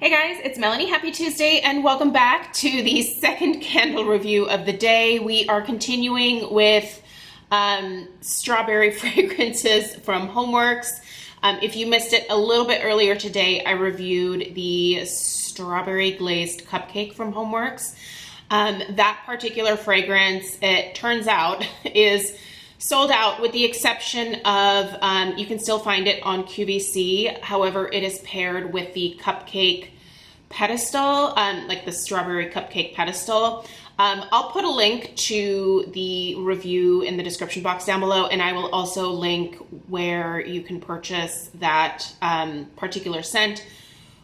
Hey guys, it's Melanie. Happy Tuesday and welcome back to the second candle review of the day. We are continuing with strawberry fragrances from Homeworx. If you missed it a little bit earlier today, I reviewed the strawberry glazed cupcake from Homeworx. That particular fragrance, it turns out, is sold out with the exception of, you can still find it on QVC. However, it is paired with the cupcake pedestal, like the strawberry cupcake pedestal. I'll put a link to the review in the description box down below, and I will also link where you can purchase that particular scent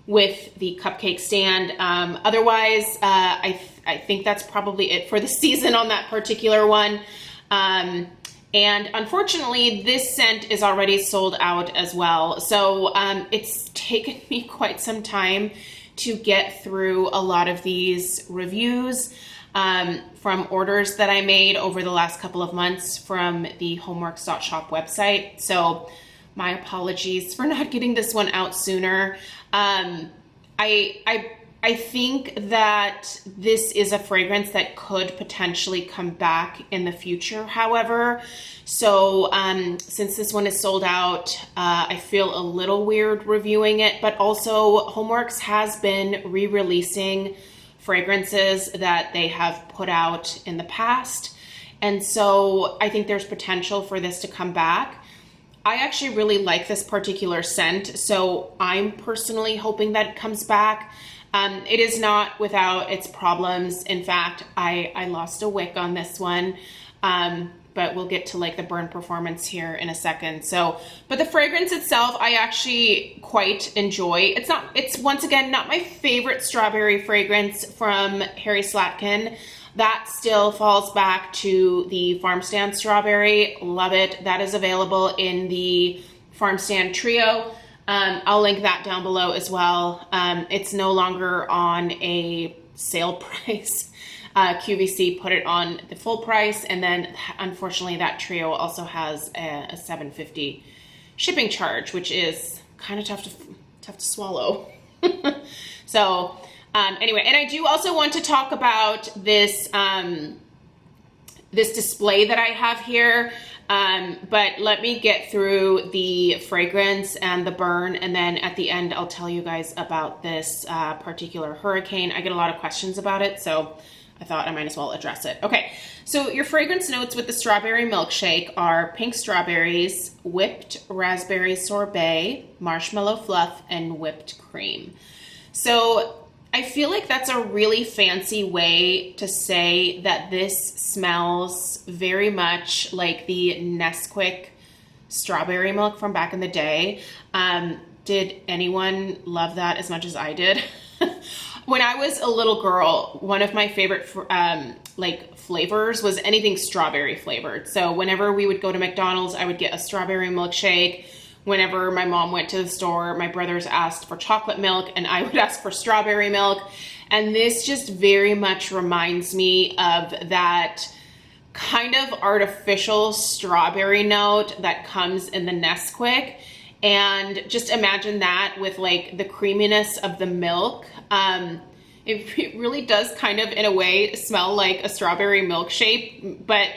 with the cupcake stand. Otherwise, I think that's probably it for the season on that particular one. And unfortunately, this scent is already sold out as well. So it's taken me quite some time to get through a lot of these reviews from orders that I made over the last couple of months from the Homeworx.Shop website. So my apologies for not getting this one out sooner. I think that this is a fragrance that could potentially come back in the future, however. So since this one is sold out, I feel a little weird reviewing it, but also Homeworx has been re-releasing fragrances that they have put out in the past. And so I think there's potential for this to come back. I actually really like this particular scent, so I'm personally hoping that it comes back. It is not without its problems. In fact, I lost a wick on this one, but we'll get to like the burn performance here in a second. So, but the fragrance itself, I actually quite enjoy. It's once again, not my favorite strawberry fragrance from Harry Slatkin. That still falls back to the Farm Stand strawberry. Love it. That is available in the Farm Stand trio. I'll link that down below as well. It's no longer on a sale price. QVC put it on the full price, and then unfortunately that trio also has a $7.50 shipping charge, which is kind of tough to swallow. So anyway, and I do also want to talk about this this display that I have here. But let me get through the fragrance and the burn, and then at the end I'll tell you guys about this particular hurricane. I get a lot of questions about it, so I thought I might as well address it. Okay, so your fragrance notes with the strawberry milkshake are pink strawberries, whipped raspberry sorbet, marshmallow fluff, and whipped cream. So I feel like that's a really fancy way to say that this smells very much like the Nesquik strawberry milk from back in the day. Did anyone love that as much as I did? When I was a little girl, one of my favorite like flavors was anything strawberry flavored. So whenever we would go to McDonald's, I would get a strawberry milkshake. Whenever my mom went to the store, my brothers asked for chocolate milk and I would ask for strawberry milk. And this just very much reminds me of that kind of artificial strawberry note that comes in the Nesquik. And just imagine that with like the creaminess of the milk. It really does kind of, in a way, smell like a strawberry milkshake, but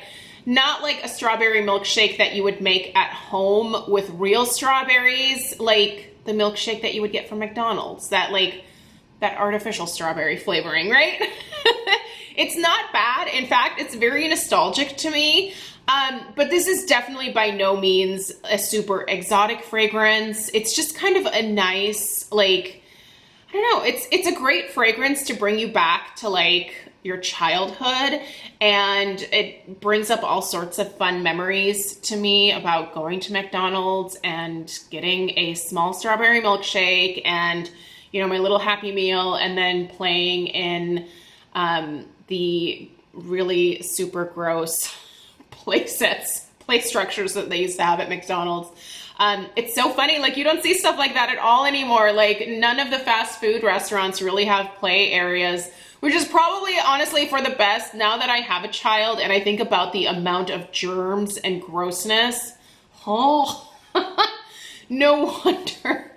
not like a strawberry milkshake that you would make at home with real strawberries, like the milkshake that you would get from McDonald's, that artificial strawberry flavoring, right? It's not bad. In fact, it's very nostalgic to me. But this is definitely by no means a super exotic fragrance. It's just kind of a nice, like, I don't know, it's a great fragrance to bring you back to like your childhood, and it brings up all sorts of fun memories to me about going to McDonald's and getting a small strawberry milkshake and, you know, my little Happy Meal, and then playing in the really super gross play structures that they used to have at McDonald's. It's so funny, like you don't see stuff like that at all anymore. Like none of the fast food restaurants really have play areas, which is probably honestly for the best now that I have a child and I think about the amount of germs and grossness. Oh, no wonder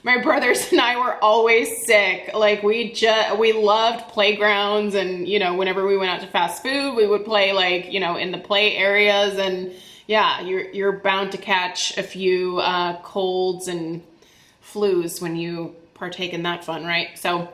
my brothers and I were always sick. Like we loved playgrounds, and you know, whenever we went out to fast food, we would play like, you know, in the play areas, and yeah, you're bound to catch a few colds and flus when you partake in that fun, right? So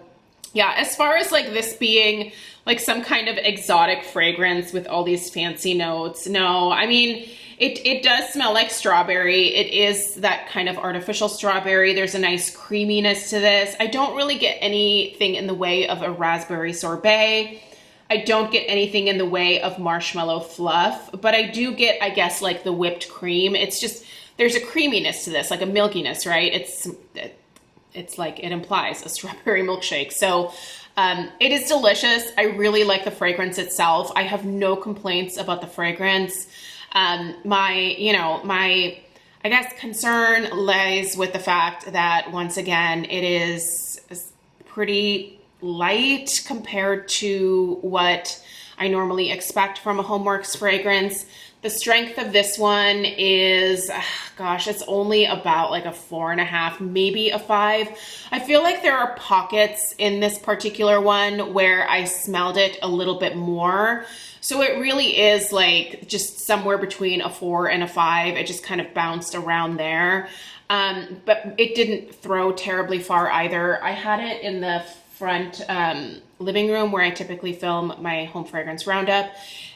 yeah, as far as like this being like some kind of exotic fragrance with all these fancy notes, no, I mean, it does smell like strawberry. It is that kind of artificial strawberry. There's a nice creaminess to this. I don't really get anything in the way of a raspberry sorbet. I don't get anything in the way of marshmallow fluff, but I do get, I guess, like the whipped cream. It's just, there's a creaminess to this, like a milkiness, right? It's like, it implies a strawberry milkshake. So it is delicious. I really like the fragrance itself. I have no complaints about the fragrance. My I guess concern lies with the fact that once again, it is pretty light compared to what I normally expect from a Homeworx fragrance. The strength of this one is, gosh, it's only about like a 4.5, maybe a 5. I feel like there are pockets in this particular one where I smelled it a little bit more. So it really is like just somewhere between a 4 and a 5. It just kind of bounced around there. But it didn't throw terribly far either. I had it in the front living room where I typically film my home fragrance roundup,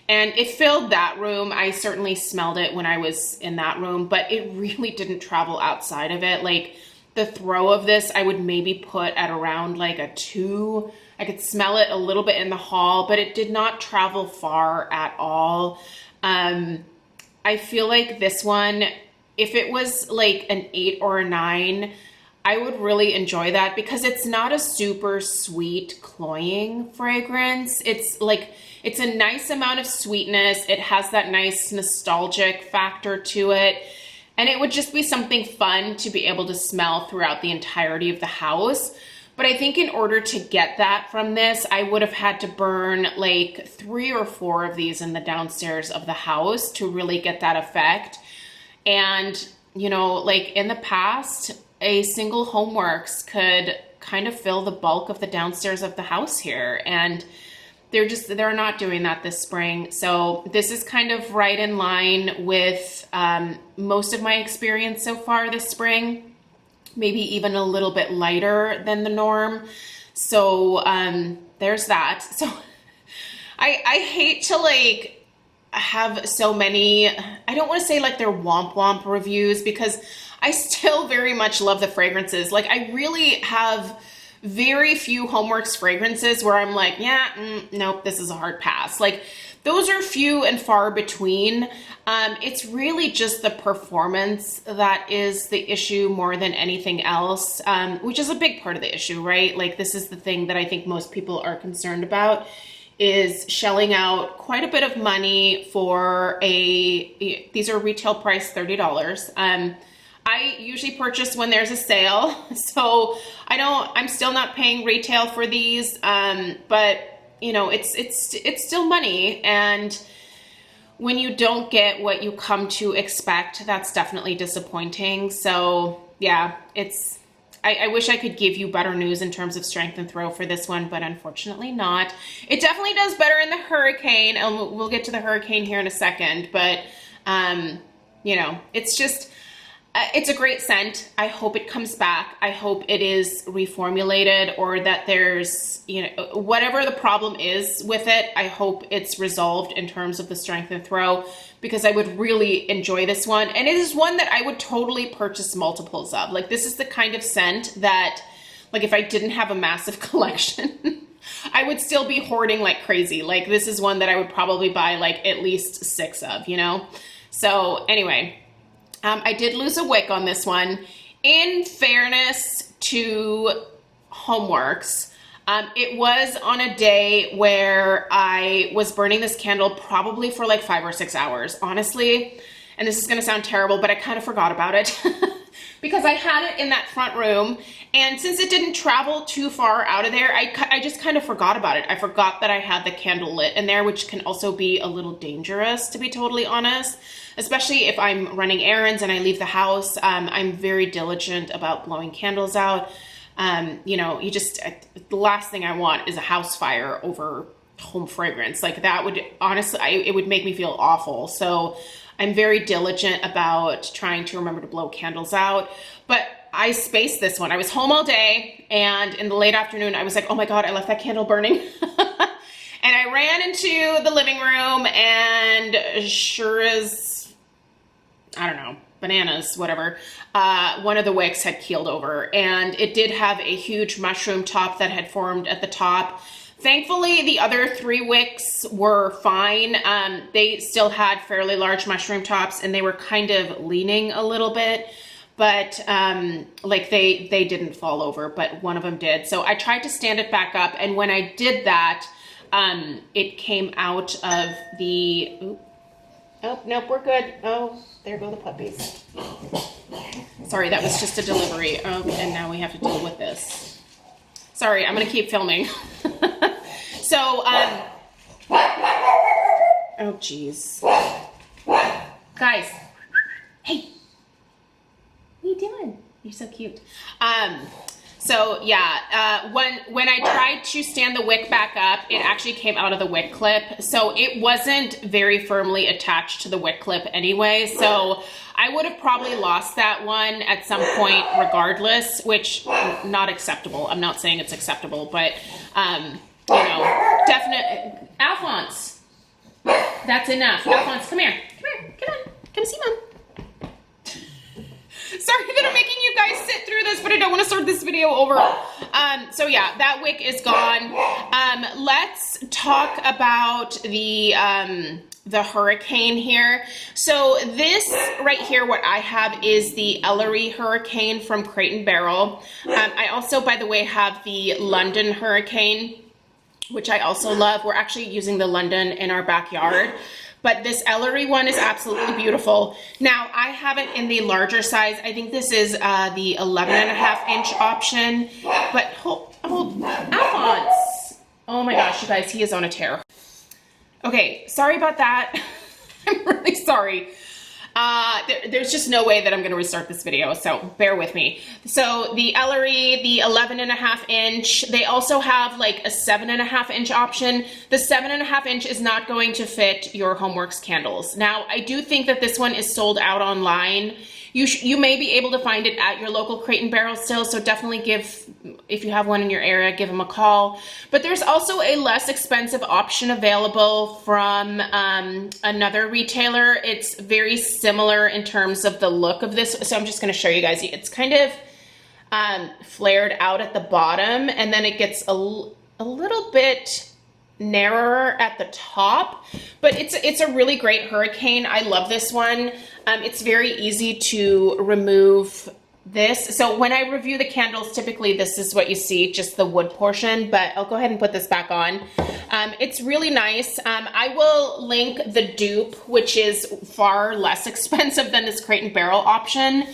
and it filled that room. I certainly smelled it when I was in that room, but it really didn't travel outside of it. Like the throw of this, I would maybe put at around like a 2. I could smell it a little bit in the hall, but it did not travel far at all. I feel like this one, if it was like an 8 or a 9, I would really enjoy that because it's not a super sweet, cloying fragrance. It's like, it's a nice amount of sweetness. It has that nice nostalgic factor to it. And it would just be something fun to be able to smell throughout the entirety of the house. But I think in order to get that from this, I would have had to burn like 3 or 4 of these in the downstairs of the house to really get that effect. And, you know, like in the past, a single Homeworx could kind of fill the bulk of the downstairs of the house here. And they're not doing that this spring. So this is kind of right in line with most of my experience so far this spring, maybe even a little bit lighter than the norm. So there's that. So I hate to like have so many, I don't want to say like they're womp womp reviews, because I still very much love the fragrances. Like I really have very few Homeworx fragrances where I'm like, yeah, nope, this is a hard pass. Like those are few and far between. It's really just the performance that is the issue more than anything else, which is a big part of the issue, right? Like this is the thing that I think most people are concerned about, is shelling out quite a bit of money for these are retail price $30. I usually purchase when there's a sale, so I'm still not paying retail for these, but you know, it's still money, and when you don't get what you come to expect, that's definitely disappointing. So yeah, I wish I could give you better news in terms of strength and throw for this one, but unfortunately not. It definitely does better in the Hurricane, and we'll get to the Hurricane here in a second, but you know, it's just, it's a great scent. I hope it comes back. I hope it is reformulated, or that there's, you know, whatever the problem is with it, I hope it's resolved in terms of the strength and throw, because I would really enjoy this one. And it is one that I would totally purchase multiples of. Like this is the kind of scent that, like if I didn't have a massive collection, I would still be hoarding like crazy. Like this is one that I would probably buy like at least 6 of, you know? So anyway, I did lose a wick on this one. In fairness to Homeworx, it was on a day where I was burning this candle probably for like 5 or 6 hours, honestly. And this is going to sound terrible, but I kind of forgot about it because I had it in that front room. And since it didn't travel too far out of there, I just kind of forgot about it. I forgot that I had the candle lit in there, which can also be a little dangerous, to be totally honest, especially if I'm running errands and I leave the house. I'm very diligent about blowing candles out. You know, the last thing I want is a house fire over home fragrance. Like that would honestly, it would make me feel awful. So I'm very diligent about trying to remember to blow candles out. But I spaced this one. I was home all day, and in the late afternoon, I was like, oh my God, I left that candle burning. And I ran into the living room, and sure as, I don't know, bananas, whatever, one of the wicks had keeled over, and it did have a huge mushroom top that had formed at the top. Thankfully, the other 3 wicks were fine. They still had fairly large mushroom tops, and they were kind of leaning a little bit, but like they didn't fall over, but one of them did. So I tried to stand it back up, and when I did that, it came out of the, oh, nope, we're good. Oh, there go the puppies. Sorry, that was just a delivery. Oh, and now we have to deal with this. Sorry, I'm gonna keep filming. So, oh geez. Guys, hey, what are you doing? You're so cute. So yeah, when I tried to stand the wick back up, it actually came out of the wick clip. So it wasn't very firmly attached to the wick clip anyway. So I would have probably lost that one at some point regardless, which not acceptable. I'm not saying it's acceptable, but you know, definitely. Alphonse, that's enough. Alphonse, come here. Come here. Come on. Come see Mom. Sorry that I'm making you guys sit through this, but I don't want to start this video over. So yeah, that wick is gone. Let's talk about the hurricane here. So this right here, what I have is the Ellery Hurricane from Crate & Barrel. I also, by the way, have the London Hurricane, which I also love. We're actually using the London in our backyard. But this Ellery one is absolutely beautiful. Now, I have it in the larger size. I think this is the 11.5-inch option. But hold, Alphonse. Oh my gosh, you guys, he is on a tear. Okay, sorry about that. I'm really sorry. There's just no way that I'm going to restart this video, so bear with me. So the Ellery, the 11.5-inch, they also have like a 7.5-inch option. The 7.5-inch is not going to fit your Homeworx candles. Now, I do think that this one is sold out online. You may be able to find it at your local Crate & Barrel still, so definitely if you have one in your area, give them a call. But there's also a less expensive option available from another retailer. It's very similar in terms of the look of this, so I'm just going to show you guys. It's kind of flared out at the bottom, and then it gets a little bit narrower at the top, but it's a really great hurricane. I love this one. It's very easy to remove this. So when I review the candles, typically this is what you see, just the wood portion, but I'll go ahead and put this back on. It's really nice. I will link the dupe, which is far less expensive than this Crate & Barrel option,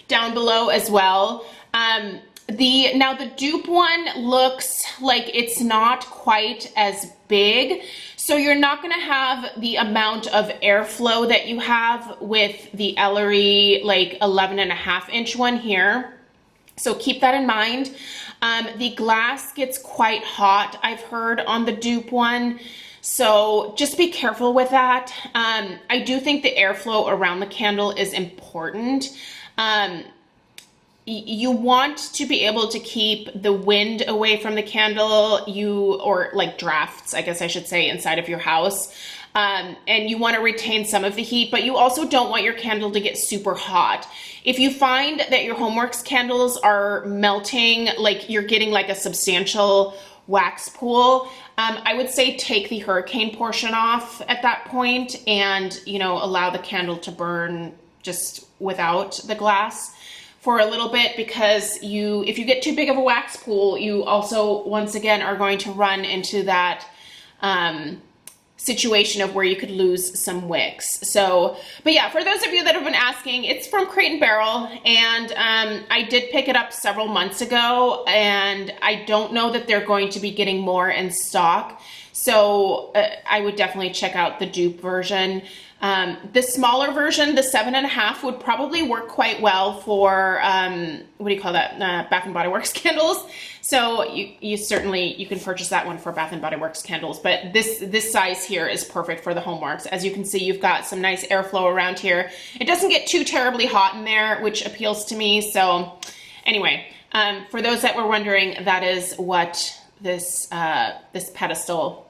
down below as well. Now the dupe one looks like it's not quite as big, so you're not going to have the amount of airflow that you have with the Ellery like 11.5-inch one here. So keep that in mind. The glass gets quite hot, I've heard, on the dupe one. So just be careful with that. I do think the airflow around the candle is important. You want to be able to keep the wind away from the candle, or like drafts, I guess I should say, inside of your house. And you want to retain some of the heat, but you also don't want your candle to get super hot. If you find that your Homeworx candles are melting, like you're getting like a substantial wax pool, I would say take the hurricane portion off at that point and, allow the candle to burn just without the glass for a little bit, because if you get too big of a wax pool, you also, once again, are going to run into that situation of where you could lose some wicks. So, but yeah, for those of you that have been asking, it's from Crate & Barrel, and I did pick it up several months ago, and I don't know that they're going to be getting more in stock. So I would definitely check out the dupe version. The smaller version, the 7.5, would probably work quite well for, what do you call that, Bath and Body Works candles. So you certainly, you can purchase that one for Bath and Body Works candles, but this size here is perfect for the Homeworx. As you can see, you've got some nice airflow around here. It doesn't get too terribly hot in there, which appeals to me. So anyway, for those that were wondering, that is what this pedestal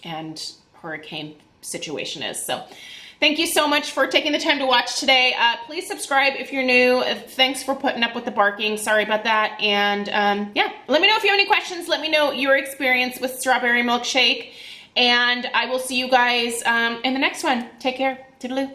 and hurricane situation is. So thank you so much for taking the time to watch today. Please subscribe if you're new. Thanks for putting up with the barking. Sorry about that. And yeah, let me know if you have any questions. Let me know your experience with strawberry milkshake. And I will see you guys in the next one. Take care. Toodaloo.